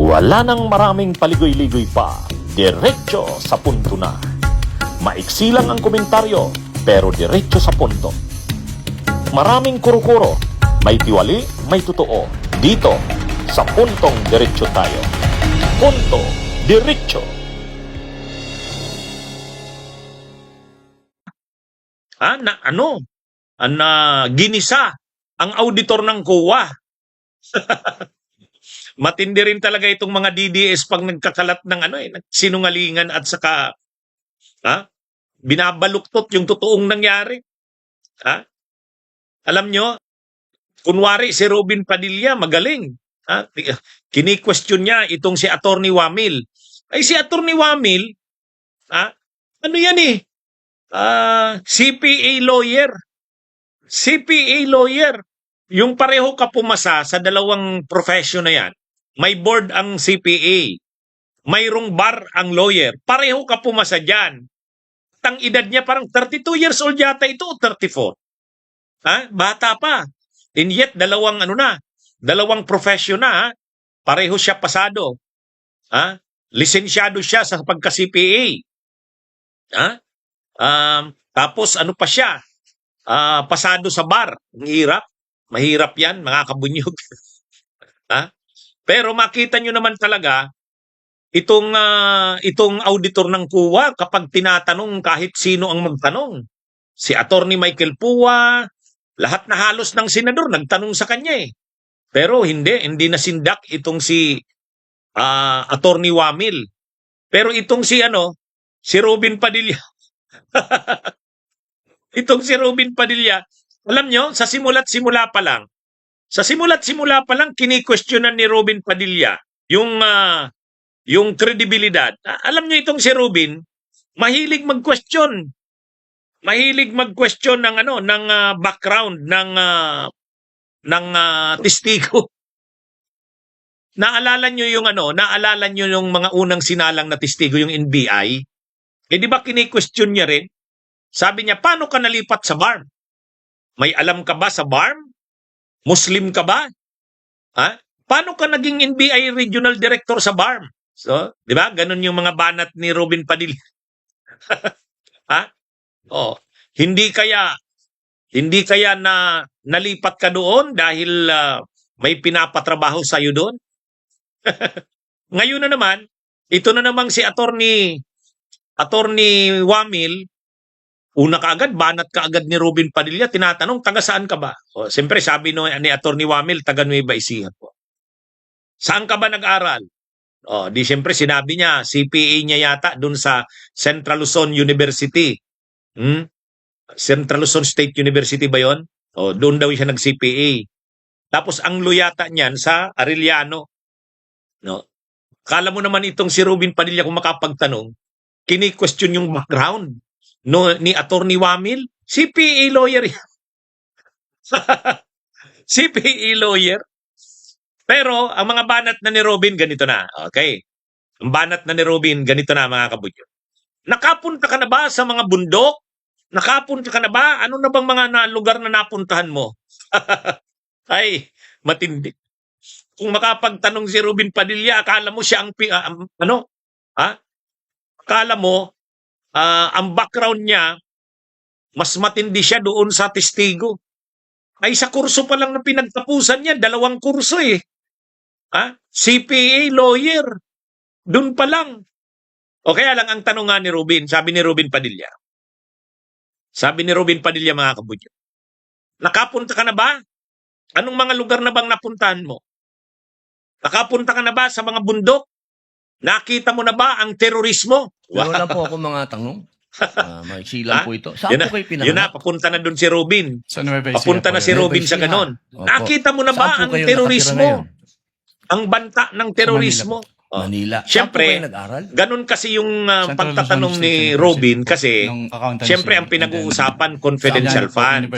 Wala nang maraming paligoy-ligoy pa, diretso sa punto na. Maiksi lang ang komentaryo, pero diretso sa punto. Maraming kuro-kuro, may tiwali, may totoo. Dito, sa puntong diretso tayo. Punto, diretso. Ginisa ang auditor ng COA. Matindi rin talaga itong mga DDS pag nagkakalat ng sinungalingan at saka binabaluktot yung totoong nangyari. Alam nyo, kunwari si Robin Padilla magaling. Kini-question niya itong si Attorney Wamil. Ay si Attorney Wamil, ano yan eh? CPA lawyer. CPA lawyer. Yung pareho ka pumasa sa dalawang profession na yan. May board ang CPA. Mayroong bar ang lawyer. Pareho ka pumasa dyan. At ang edad niya parang 32 years old yata ito o 34. Bata pa. And yet, dalawang profession na. Pareho siya pasado. Lisensyado siya sa pagka-CPA. Tapos ano pa siya? Pasado sa bar. Ang hirap. Mahirap yan, mga kabunyog. Pero makita nyo naman talaga, itong auditor ng COA, kapag tinatanong kahit sino ang magtanong, si Attorney Michael Pua, lahat na halos ng senador nagtanong sa kanya eh. Pero hindi nasindak itong si Attorney Wamil. Pero itong si Robin Padilla, itong si Robin Padilla, alam nyo, sa simula't-simula pa lang, kini-questionan ni Robin Padilla yung kredibilidad. Alam nyo itong si Robin, mahilig mag-question. Mahilig mag-question ng background ng testigo. Naalala nyo yung mga unang sinalang na testigo, yung NBI? Di ba kini-question niya rin? Sabi niya, paano ka nalipat sa BARM? May alam ka ba sa BARM? Muslim ka ba? Paano ka naging NBI Regional Director sa BARM? So, di ba? Ganon yung mga banat ni Robin Padilla. Hindi kaya na nalipat ka doon dahil may pinapatrabaho sa iyo doon? Ngayon na naman, ito na namang si Attorney Wamil, una kaagad, banat kaagad ni Robin Padilla, tinatanong, taga saan ka ba? Siyempre, sabi ni Attorney Wamil, taga Nueva Ecija po. Saan ka ba nag-aral? Di siyempre, sinabi niya, CPA niya yata dun sa Central Luzon University. Central Luzon State University ba yun? Doon daw siya nag-CPA. Tapos, ang luyata niyan sa Arellano. Kala mo naman itong si Robin Padilla kung makapagtanong, kini-question yung background ni Attorney Wamil, CPA lawyer yan. CPA lawyer. Pero, ang mga banat na ni Robin, ganito na. Okay. Ang banat na ni Robin, ganito na mga kabudyo. Nakapunta ka na ba sa mga bundok? Nakapunta ka na ba? Ano na bang mga lugar na napuntahan mo? Ay, matindi. Kung makapagtanong si Robin Padilla, akala mo siya akala mo, ang background niya, mas matindi siya doon sa testigo. Ay sa kurso pa lang na pinagtapusan niya, 2 kurso eh. CPA lawyer. Doon pa lang. O kaya lang ang tanong nga ni Robin, sabi ni Robin Padilla, mga kabudyo, nakapunta ka na ba? Anong mga lugar na bang napuntahan mo? Nakapunta ka na ba sa mga bundok? Nakita mo na ba ang terorismo? Wow. Wala po ako mga tanong. Maiksi lang po ito. Saan po kayo pinanganak? Yun na, papunta na doon si Robin. Papunta na si Robin sa ganon. Opo. Nakita mo na ba ang terorismo? Ang banta ng terorismo? Manila. Siyempre, Saan po kayo nag-aral? ganun kasi yung pagtatanong ni Robin kasi siyempre ang pinag-uusapan confidential funds.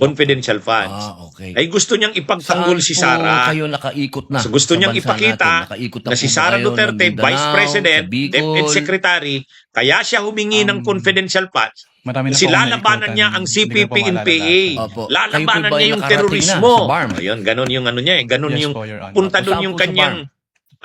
Confidential funds. Okay. Ay gusto niyang ipagtanggol si Saan Sara. po kayo nakaikot na? So gusto sa niyang bansa ipakita natin? Nakaikot na si po ba Sara kayo Duterte, ng Mindanao, Vice President, sa Bicol? Deputy Secretary, kaya siya humingi ng confidential funds. Kasi lalabanan niya ang CPP-NPA. Lalabanan niya yung terorismo. Ayun, ganun yung niya eh. Ganun yung punta doon yung kanyang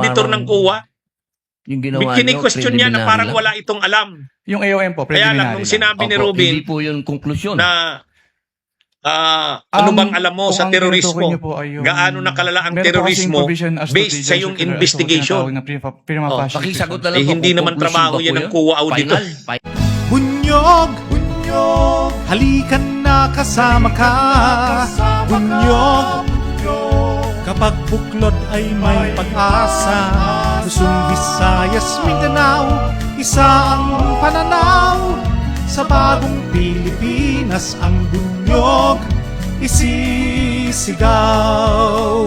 auditor ng parang- COA? Yung ginawa nyo, Kini-question niya na preliminary parang lang. wala itong alam. Yung AOM po, Kaya lang, preliminary nung lang. sinabi ni Opo, Robin hindi po yun konklusyon. na ano bang alam mo Kung sa ang terorismo? tinutukoy niyo po ay yung- Gaano na kalala ang meron po kasing terorismo provision as to based the sa iyong circular investigation? na prima Oh, facie Pakisagot na suspicion. lang po. hindi kung naman conclusion trabaho ba yan po ng CUA auditor. Final. Bunyog, bunyog, halikan na kasama ka. Bunyog, kapag buklod ay may pag-asa. Luzon, Visayas, Mindanao, isa ang pananaw. Sa bagong Pilipinas ang bunyog isisigaw.